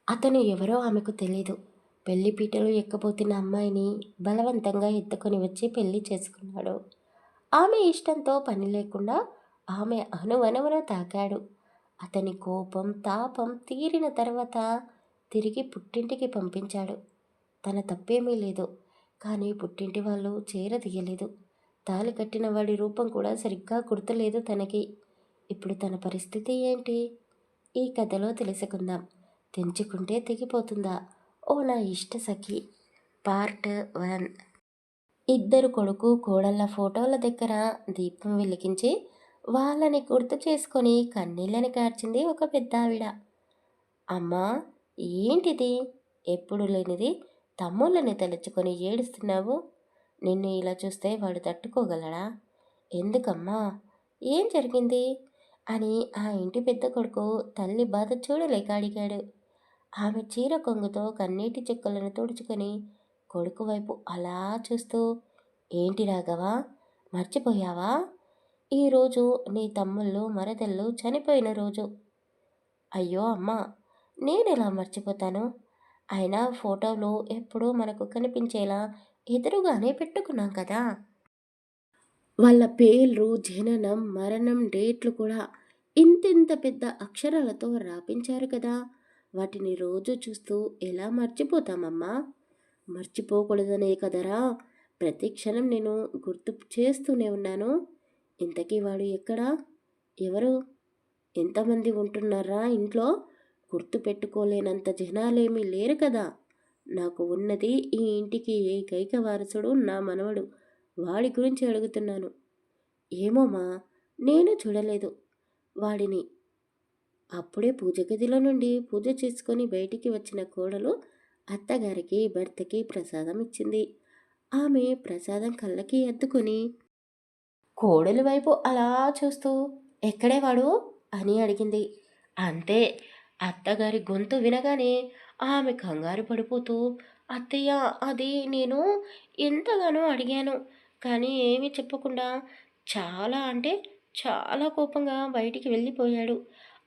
అతను ఎవరో ఆమెకు తెలీదు. పెళ్లి పీటలు ఎక్కబోతున్న అమ్మాయిని బలవంతంగా ఎత్తుకొని వచ్చి పెళ్లి చేసుకున్నాడు. ఆమె ఇష్టంతో పని లేకుండా ఆమె అణువణువున తాకాడు. అతని కోపం, తాపం తీరిన తర్వాత తిరిగి పుట్టింటికి పంపించాడు. తన తప్పేమీ లేదు. కానీ పుట్టింటి వాళ్ళు చేరదీయలేదు. తాళి కట్టిన వాడి రూపం కూడా సరిగ్గా గుర్తులేదు తనకి. ఇప్పుడు తన పరిస్థితి ఏంటి? ఈ కథలో తెలుసుకుందాం. తెంచుకుంటే తెగిపోతుందా? ఓ నా ఇష్ట సఖి పార్ట్ 1. ఇద్దరు కొడుకు కోడళ్ళ ఫోటోల దగ్గర దీపం వెలిగించి వాళ్ళని గుర్తు చేసుకొని కన్నీళ్ళని కార్చింది ఒక పెద్దావిడ. అమ్మా, ఏంటిది? ఎప్పుడు లేనిది తమ్ముళ్ళని తలుచుకొని ఏడుస్తున్నావు? నిన్ను ఇలా చూస్తే వాడు తట్టుకోగలడా? ఎందుకమ్మా? ఏం జరిగింది? అని ఆ ఇంటి పెద్ద కొడుకు తల్లి బాధ చూడలేక అడిగాడు. ఆమె చీర కొంగుతో కన్నీటి చుక్కలను తుడుచుకొని కొడుకు వైపు అలా చూస్తూ, ఏంటి రాఘవా, మర్చిపోయావా? ఈరోజు నీ తమ్ముళ్ళు మరదళ్ళు చనిపోయిన రోజు. అయ్యో అమ్మా, నేనెలా మర్చిపోతాను? అయినా ఫోటోలో ఎప్పుడూ మనకు కనిపించేలా ఎదురుగానే పెట్టుకున్నాం కదా. వాళ్ళ పేర్లు, జననం, మరణం డేట్లు కూడా ఇంతింత పెద్ద అక్షరాలతో రాపించారు కదా. వాటిని రోజు చూస్తూ ఎలా మర్చిపోతామమ్మా? మర్చిపోకూడదనే కదరా ప్రతి క్షణం నేను గుర్తు చేస్తూనే ఉన్నాను. ఇంతకీ వాడు ఎక్కడా? ఎవరు? ఎంతమంది ఉంటున్నారా ఇంట్లో? గుర్తు పెట్టుకోలేనంత జనాలేమీ లేరు కదా. నాకు ఉన్నది ఈ ఇంటికి ఏకైక వారసుడు నా మనవడు. వాడి గురించి అడుగుతున్నాను. ఏమోమా, నేను చూడలేదు వాడిని. అప్పుడే పూజ గదిలో నుండి పూజ చేసుకొని బయటికి వచ్చిన కోడలు అత్తగారికి భర్తకి ప్రసాదం ఇచ్చింది. ఆమె ప్రసాదం కళ్ళకి అద్దుకొని కోడలి వైపు అలా చూస్తూ, ఎక్కడే వాడు అని అడిగింది. అంతే. అత్తగారి గొంతు వినగానే ఆమె కంగారు పడిపోతూ, అత్తయ్య, అది నేను ఎంతగానో అడిగాను, కానీ ఏమీ చెప్పకుండా చాలా అంటే చాలా కోపంగా బయటికి వెళ్ళిపోయాడు.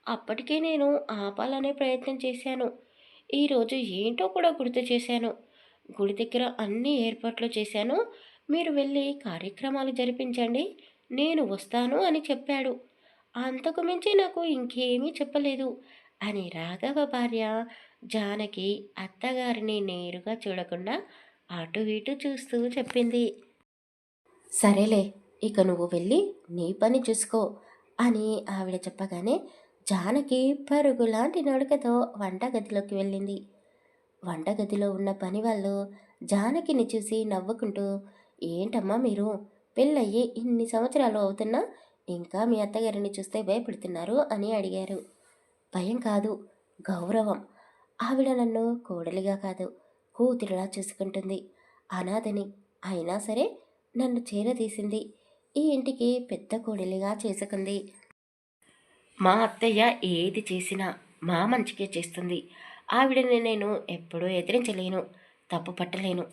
అప్పటికే నేను ఆపాలనే ప్రయత్నం చేశాను. ఈరోజు ఏంటో కూడా గుర్తు చేశాను. గుడి దగ్గర అన్ని ఏర్పాట్లు చేశాను. మీరు వెళ్ళి కార్యక్రమాలు జరిపించండి, నేను వస్తాను అని చెప్పాడు. అంతకు మించి నాకు ఇంకేమీ చెప్పలేదు అని రాఘవ భార్య జానకి అత్తగారిని నేరుగా చూడకుండా అటు ఇటు చూస్తూ చెప్పింది. సరేలే, ఇక నువ్వు వెళ్ళి నీ పని చూసుకో అని ఆవిడ చెప్పగానే జానకి పరుగులాంటి నడకతో వంటగదిలోకి వెళ్ళింది. వంటగదిలో ఉన్న పని వాళ్ళు జానకిని చూసి నవ్వుకుంటూ, ఏంటమ్మా మీరు, పెళ్ళయ్యి ఇన్ని సంవత్సరాలు అవుతున్నా ఇంకా మీ అత్తగారిని చూస్తే భయపడుతున్నారు అని అడిగారు. భయం కాదు, గౌరవం. ఆవిడ నన్ను కోడలిగా కాదు, కూతురిలా చూసుకుంటుంది. అనాథని అయినా సరే నన్ను చేరదీసింది. ఈ ఇంటికి పెద్ద కోడలిగా చేసుకుంది. మా అత్తయ్య ఏది చేసినా మా మంచికే చేస్తుంది. ఆవిడని నేను ఎప్పుడూ ఎదిరించలేను, తప్పు పట్టలేను.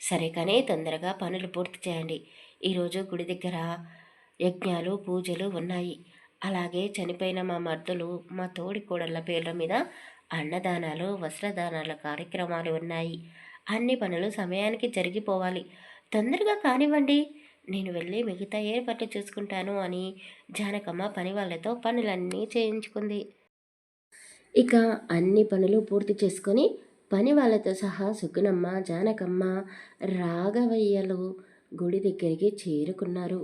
సరే కానీ తొందరగా పనులు పూర్తి చేయండి. ఈరోజు గుడి దగ్గర యజ్ఞాలు, పూజలు ఉన్నాయి. అలాగే చనిపోయిన మా మర్దులు, మా తోడి కోడళ్ళ పేర్ల మీద అన్నదానాలు, వస్త్రదానాల కార్యక్రమాలు ఉన్నాయి. అన్ని పనులు సమయానికి జరిగిపోవాలి. తొందరగా కానివ్వండి, నేను వెళ్ళి మిగతా ఏర్పాట్లు చూసుకుంటాను అని జానకమ్మ పని వాళ్ళతో పనులన్నీ చేయించుకుంది. ఇక అన్ని పనులు పూర్తి చేసుకొని పని వాళ్ళతో సహా సుగుణమ్మ, జానకమ్మ, రాఘవయ్యలు గుడి దగ్గరికి చేరుకున్నారు.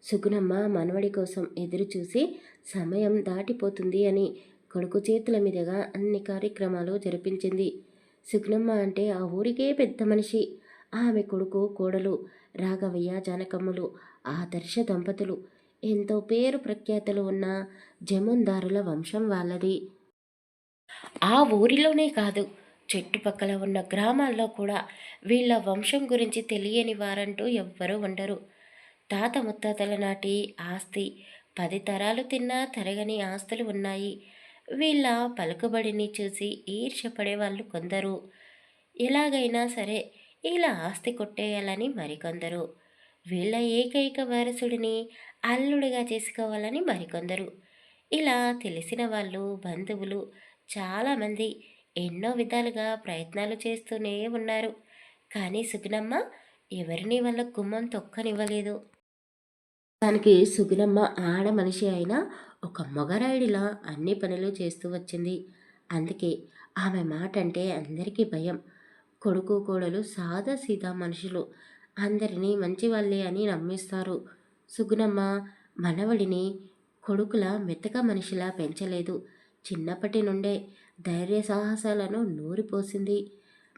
సుగుణమ్మ మనవడి కోసం ఎదురు చూసి సమయం దాటిపోతుంది అని కొడుకు చేతుల మీదుగా అన్ని కార్యక్రమాలు జరిపించింది. సుగుణమ్మ అంటే ఆ ఊరికే పెద్ద మనిషి. ఆమె కొడుకు, కోడలు రాఘవయ్య, జానకమ్మలు ఆదర్శ దంపతులు. ఎంతో పేరు ప్రఖ్యాతలు ఉన్న జమీందారుల వంశం వాళ్ళది. ఆ ఊరిలోనే కాదు, చుట్టుపక్కల ఉన్న గ్రామాల్లో కూడా వీళ్ళ వంశం గురించి తెలియని వారంటూ ఎవ్వరూ ఉండరు. తాత ముత్తాతల నాటి ఆస్తి, 10 తరాలు తిన్నా తరగని ఆస్తులు ఉన్నాయి. వీళ్ళ పలుకుబడిని చూసి ఈర్ష్యపడే వాళ్ళు కొందరు. ఎలాగైనా సరే ఇలా ఆస్తి కొట్టేయాలని మరికొందరు. వీళ్ళ ఏకైక వారసుడిని అల్లుడిగా చేసుకోవాలని మరికొందరు. ఇలా తెలిసిన వాళ్ళు, బంధువులు చాలామంది ఎన్నో విధాలుగా ప్రయత్నాలు చేస్తూనే ఉన్నారు. కానీ సుగుణమ్మ ఎవరిని వాళ్ళ గుమ్మం తొక్కనివ్వలేదు. దానికి సుగుణమ్మ ఆడ మనిషి అయినా ఒక మొగరాయుడిలా అన్ని పనులు చేస్తూ వచ్చింది. అందుకే ఆమె మాట అంటే అందరికీ భయం. కొడుకు కోడలు సాదా సీదా మనుషులు, అందరినీ మంచివాళ్ళే అని నమ్మిస్తారు. సుగుణమ్మ మనవడిని కొడుకులా మెత్తగా మనిషిలా పెంచలేదు. చిన్నప్పటి నుండే ధైర్య సాహసాలను నూరిపోసింది.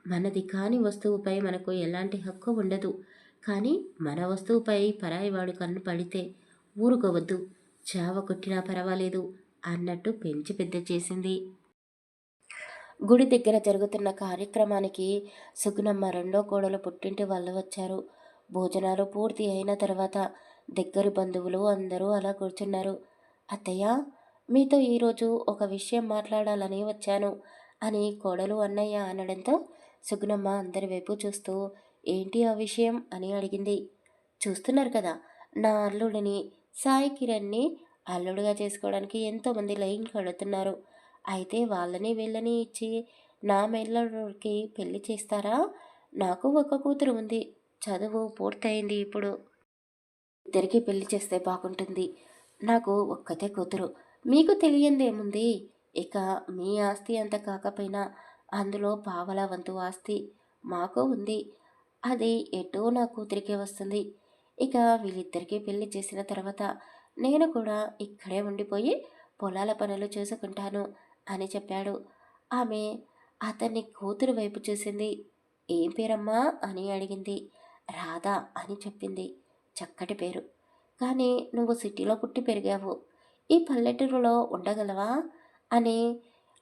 మనది కాని వస్తువుపై మనకు ఎలాంటి హక్కు ఉండదు. కానీ మన వస్తువుపై పరాయివాడు కన్ను పడితే ఊరుకోవద్దు. చావ కొట్టినా పర్వాలేదు అన్నట్టు పెంచి పెద్ద చేసింది. గుడి దగ్గర జరుగుతున్న కార్యక్రమానికి సుగుణమ్మ రెండో కోడలు పుట్టింటి వాళ్ళు వచ్చారు. భోజనాలు పూర్తి అయిన తర్వాత దగ్గరి బంధువులు అందరూ అలా కూర్చున్నారు. అత్తయ్య, మీతో ఈరోజు ఒక విషయం మాట్లాడాలని వచ్చాను అని కోడలు అన్నయ్య అనడంతో సుగుణమ్మ అందరి వైపు చూస్తూ ఏంటి ఆ విషయం అని అడిగింది. చూస్తున్నారు కదా, నా అల్లుడిని సాయి కిరణ్ని అల్లుడిగా చేసుకోవడానికి ఎంతోమంది లైన్ కడుతున్నారు. అయితే వాళ్ళని వీళ్ళని ఇచ్చి నా మెల్లడికి పెళ్లి చేస్తారా? నాకు ఒక కూతురు ఉంది, చదువు పూర్తయింది. ఇప్పుడు ఇద్దరికీ పెళ్లి చేస్తే బాగుంటుంది. నాకు ఒక్కతే కూతురు. మీకు తెలియందేముంది? ఇక మీ ఆస్తి అంత కాకపోయినా అందులో పావలా వంతు ఆస్తి మాకు ఉంది. అది ఎటో నా కూతురికే వస్తుంది. ఇక వీళ్ళిద్దరికీ పెళ్లి చేసిన తర్వాత నేను కూడా ఇక్కడే ఉండిపోయి పొలాల పనులు చూసుకుంటాను అని చెప్పాడు. ఆమె అతన్ని కూతురు వైపు చూసింది. ఏం పేరమ్మా అని అడిగింది. రాధా అని చెప్పింది. చక్కటి పేరు. కానీ నువ్వు సిటీలో పుట్టి పెరిగావు, ఈ పల్లెటూరులో ఉండగలవా అని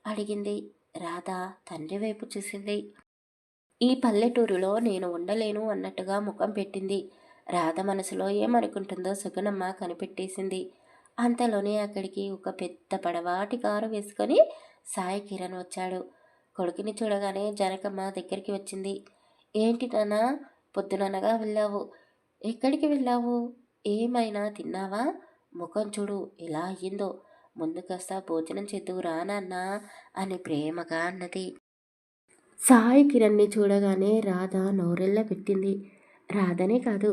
అడిగింది. రాధ తండ్రి వైపు చూసింది. ఈ పల్లెటూరులో నేను ఉండలేను అన్నట్టుగా ముఖం పెట్టింది. రాధ మనసులో ఏమనుకుంటుందో సుగుణమ్మ కనిపెట్టేసింది. అంతలోనే అక్కడికి ఒక పెద్ద పడవాటి కారు వేసుకొని సాయి కిరణ్ వచ్చాడు. కొడుకుని చూడగానే జనకమ్మ దగ్గరికి వచ్చింది. ఏంటి నాన్నా, పొద్దుననగా వెళ్ళావు? ఎక్కడికి వెళ్ళావు? ఏమైనా తిన్నావా? ముఖం చూడు ఎలా అయ్యిందో. ముందు కాస్త భోజనం చేద్దువు రా నాన్నా అని ప్రేమగా అన్నది. సాయి కిరణ్ని చూడగానే రాధ నోరెళ్ళ పెట్టింది. రాధనే కాదు,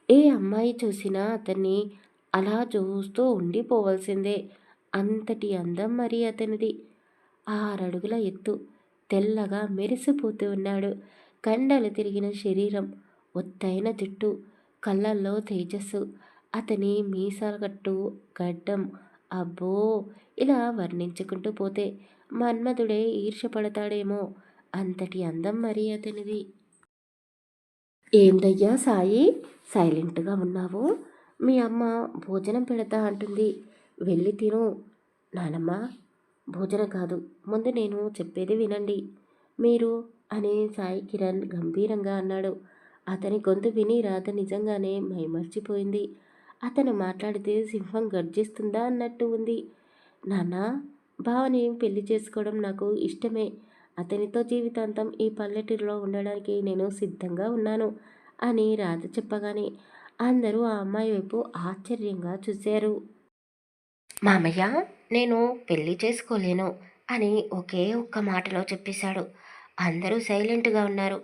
ఏ అమ్మాయి చూసినా అతన్ని అలా చూస్తూ ఉండిపోవలసిందే. అంతటి అందం మరి అతనిది. 6 అడుగుల ఎత్తు, తెల్లగా మెరిసిపోతూ ఉన్నాడు. కండలు తిరిగిన శరీరం, ఒత్తైన జుట్టు, కళ్ళల్లో తేజస్సు. అతని మీసాల కట్టు, గడ్డం, అబ్బో! ఇలా వర్ణించుకుంటూ పోతే మన్మధుడే ఈర్ష్యపడతాడేమో, అంతటి అందం మరి అతనిది. ఏందయ్యా సాయి, సైలెంట్గా ఉన్నావు? మీ అమ్మ భోజనం పెడతా అంటుంది, వెళ్ళి తిను. నానమ్మ, భోజనం కాదు, ముందు నేను చెప్పేది వినండి మీరు అని సాయి కిరణ్ గంభీరంగా అన్నాడు. అతని గొంతు విని రాధ నిజంగానే మైమర్చిపోయింది. అతను మాట్లాడితే సింహం గర్జిస్తుందా అన్నట్టు ఉంది. నాన్న, బావని పెళ్లి చేసుకోవడం నాకు ఇష్టమే. అతనితో జీవితాంతం ఈ పల్లెటూరులో ఉండడానికి నేను సిద్ధంగా ఉన్నాను అని రాధ చెప్పగానే అందరూ ఆ అమ్మాయి వైపు ఆశ్చర్యంగా చూశారు. మామయ్య, నేను పెళ్లి చేసుకోలేను అని ఒకే ఒక్క మాటలో చెప్పేశాడు. అందరూ సైలెంట్గా ఉన్నారు.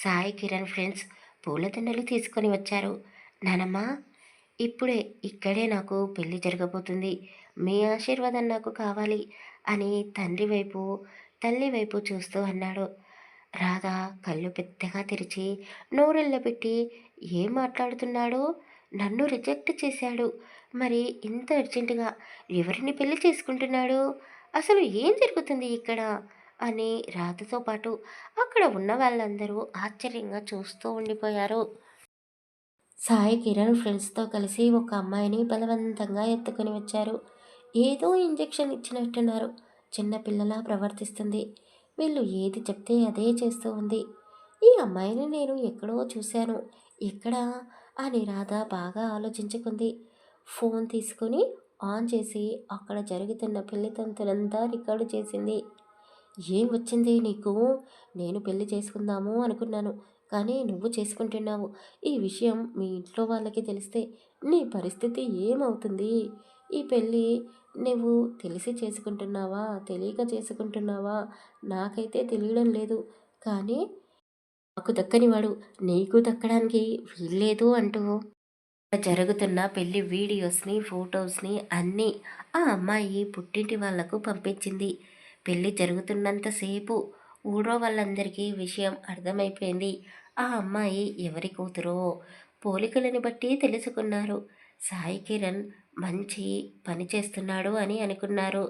సాయి కిరణ్ ఫ్రెండ్స్ పూలదండలు తీసుకొని వచ్చారు. నానమ్మ, ఇప్పుడే ఇక్కడే నాకు పెళ్లి జరగబోతుంది, మీ ఆశీర్వాదం నాకు కావాలి అని తండ్రి వైపు తల్లి వైపు చూస్తూ అన్నాడు. రాధ కళ్ళు పెద్దగా తెరిచి నోరెళ్ళబెట్టి ఏం మాట్లాడుతున్నాడో, నన్ను రిజెక్ట్ చేశాడు, మరి ఇంత అర్జెంటుగా ఎవరిని పెళ్లి చేసుకుంటున్నాడు, అసలు ఏం జరుగుతుంది ఇక్కడ అని రాధతో పాటు అక్కడ ఉన్న వాళ్ళందరూ ఆశ్చర్యంగా చూస్తూ ఉండిపోయారు. సాయి కిరణ్ ఫ్రెండ్స్తో కలిసి ఒక అమ్మాయిని బలవంతంగా ఎత్తుకొని వచ్చారు. ఏదో ఇంజెక్షన్ ఇచ్చినట్టున్నారు. చిన్నపిల్లలా ప్రవర్తిస్తుంది. వీళ్ళు ఏది చెప్తే అదే చేస్తూ ఉంది. ఈ అమ్మాయిని నేను ఎక్కడో చూశాను, ఎక్కడా అని రాధ బాగా ఆలోచించుకుంది. ఫోన్ తీసుకుని ఆన్ చేసి అక్కడ జరుగుతున్న పెళ్లి తంతులంతా రికార్డు చేసింది. ఏం వచ్చింది నీకు? నేను పెళ్లి చేసుకుందాము అనుకున్నాను, కానీ నువ్వు చేసుకుంటున్నావు. ఈ విషయం మీ ఇంట్లో వాళ్ళకి తెలిస్తే నీ పరిస్థితి ఏమవుతుంది? ఈ పెళ్ళి నువ్వు తెలిసి చేసుకుంటున్నావా? తెలియక చేసుకుంటున్నావా? నాకైతే తెలియడం లేదు. కానీ నాకు దక్కనివాడు నీకు దక్కడానికి వీల్లేదు అంటూ జరుగుతున్న పెళ్లి వీడియోస్‌ని, ఫోటోస్‌ని అన్నీ ఆ అమ్మాయి పుట్టింటి వాళ్ళకు పంపించింది. పెళ్లి జరుగుతున్నంత సేపు ఊర్లో వాళ్ళందరికీ విషయం అర్థమైపోయింది. ఆ అమ్మాయి ఎవరి కూతురో పోలికలను బట్టి తెలుసుకున్నారు. సాయి కిరణ్ మంచి పని చేస్తున్నాడు అని అనుకున్నారు.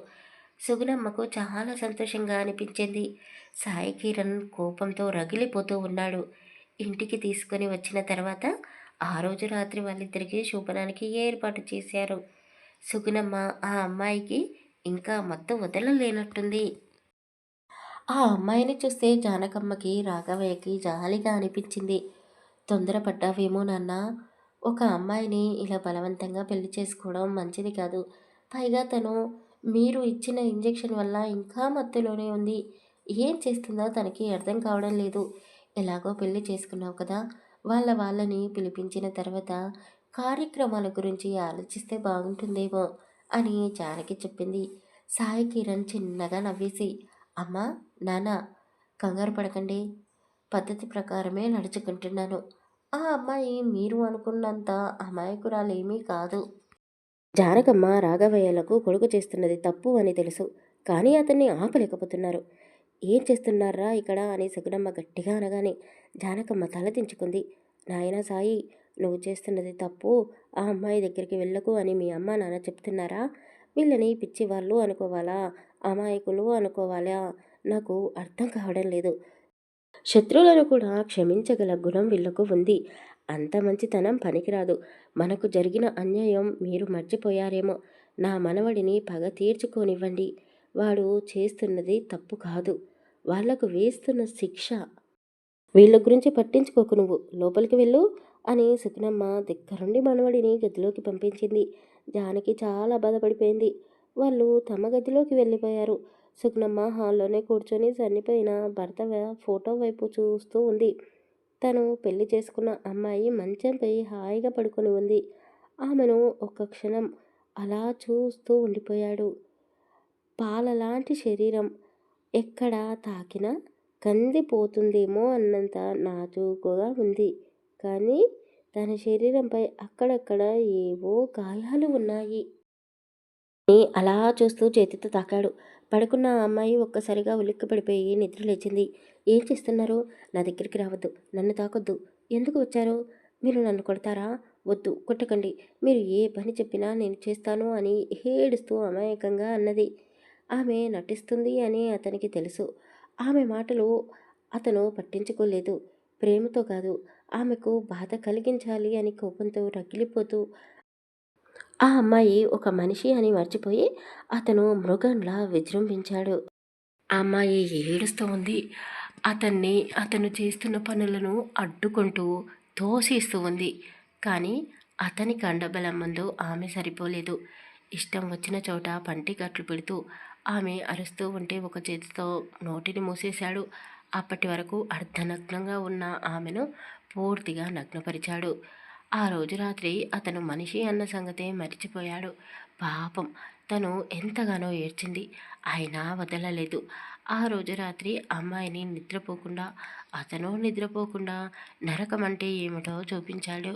సుగుణమ్మకు చాలా సంతోషంగా అనిపించింది. సాయి కిరణ్ కోపంతో రగిలిపోతూ ఉన్నాడు. ఇంటికి తీసుకొని వచ్చిన తర్వాత ఆ రోజు రాత్రి వాళ్ళిద్దరికీ శోభనానికి ఏర్పాటు చేశారు. సుగుణమ్మ ఆ అమ్మాయికి ఇంకా మత్తు వదలలేనట్టుంది. ఆ అమ్మాయిని చూస్తే జానకమ్మకి, రాఘవయ్యకి జాలిగా అనిపించింది. తొందరపడ్డావేమో నాన్న. ఒక అమ్మాయిని ఇలా బలవంతంగా పెళ్లి చేసుకోవడం మంచిది కాదు. పైగా తను మీరు ఇచ్చిన ఇంజెక్షన్ వల్ల ఇంకా మత్తులోనే ఉంది. ఏం చేస్తుందో తనకి అర్థం కావడం లేదు. ఎలాగో పెళ్లి చేసుకున్నావు కదా! వాళ్ళని పిలిపించిన తర్వాత కార్యక్రమాల గురించి ఆలోచిస్తే బాగుంటుందేమో అని జానకి చెప్పింది. సాయి కిరణ్ చిన్నగా నవ్వేసి, అమ్మా, నాన్న, కంగారు పడకండి. పద్ధతి ప్రకారమే నడుచుకుంటున్నాను. ఆ అమ్మాయి మీరు అనుకున్నంత అమాయకురాలేమీ కాదు. జానకమ్మ రాఘవయ్యలకు కొడుకు చేస్తున్నది తప్పు అని తెలుసు. కానీ అతన్ని ఆపలేకపోతున్నారు. ఏం చేస్తున్నారా ఇక్కడ అని సుగుణమ్మ గట్టిగా అనగానే జానకమ్మ తల దించుకుంది. నాయనా సాయి, నువ్వు చేస్తున్నది తప్పు. ఆ అమ్మాయి దగ్గరికి వెళ్ళకు అని మీ అమ్మ నాన్న చెప్తున్నారా? వీళ్ళని పిచ్చివాళ్ళు అనుకోవాలా, అమాయకులు అనుకోవాలా? నాకు అర్థం కావడం లేదు. శత్రువులను కూడా క్షమించగల గుణం వీళ్లకు ఉంది. అంత మంచితనం పనికిరాదు. మనకు జరిగిన అన్యాయం మీరు మర్చిపోయారేమో. నా మనవడిని పగ తీర్చుకోనివ్వండి. వాడు చేస్తున్నది తప్పు కాదు. వాళ్లకు వేస్తున్న శిక్ష. వీళ్ళ గురించి పట్టించుకోకు, నువ్వు లోపలికి వెళ్ళు అని సుగుణమ్మ దగ్గరుండి మనవడిని గదిలోకి పంపించింది. జానకి చాలా బాధపడిపోయింది. వాళ్ళు తమ గదిలోకి వెళ్ళిపోయారు. సుగుణమ్మ హాల్లోనే కూర్చొని చనిపోయిన భర్త ఫోటో వైపు చూస్తూ ఉంది. తను పెళ్లి చేసుకున్న అమ్మాయి మంచంపై హాయిగా పడుకొని ఉంది. ఆమెను ఒక్క క్షణం అలా చూస్తూ ఉండిపోయాడు. పాలలాంటి శరీరం ఎక్కడ తాకినా కందిపోతుందేమో అన్నంత నాజూకుగా ఉంది. కానీ తన శరీరంపై అక్కడక్కడ ఏవో గాయాలు ఉన్నాయి. అలా చూస్తూ చేతితో తాకాడు. పడుకున్న ఆ అమ్మాయి ఒక్కసారిగా ఉలిక్కిపడిపోయి నిద్ర లేచింది. ఏం చేస్తున్నారు? నా దగ్గరికి రావద్దు. నన్ను తాకొద్దు. ఎందుకు వచ్చారు? మీరు నన్ను కొడతారా? వద్దు, కొట్టకండి. మీరు ఏ పని చెప్పినా నేను చేస్తాను అని ఏడుస్తూ అమాయకంగా అన్నది. ఆమె నటిస్తుంది అని అతనికి తెలుసు. ఆమె మాటలు అతను పట్టించుకోలేదు. ప్రేమతో కాదు, ఆమెకు బాధ కలిగించాలి అని కోపంతో రగిలిపోతూ ఆ అమ్మాయి ఒక మనిషి అని మర్చిపోయి అతను మృగంలా విజృంభించాడు. ఆ అమ్మాయి ఏడుస్తూ ఉంది. అతను చేస్తున్న పనులను అడ్డుకుంటూ తోసేస్తూ ఉంది. కానీ అతని కండబలం ముందు ఆమె సరిపోలేదు. ఇష్టం వచ్చిన చోట పంటి కట్లు పెడుతూ ఆమె అరుస్తూ ఉంటే ఒక చేతితో నోటిని మూసేశాడు. అప్పటి వరకు అర్ధనగ్నంగా ఉన్న ఆమెను పూర్తిగా నగ్నపరిచాడు. ఆ రోజు రాత్రి అతను మనిషి అన్న సంగతే మరిచిపోయాడు. పాపం, తను ఎంతగానో ఏడ్చింది. అయినా వదలలేదు. ఆ రోజు రాత్రి అమ్మాయిని నిద్రపోకుండా, అతను నిద్రపోకుండా నరకం అంటే ఏమిటో చూపించాడు.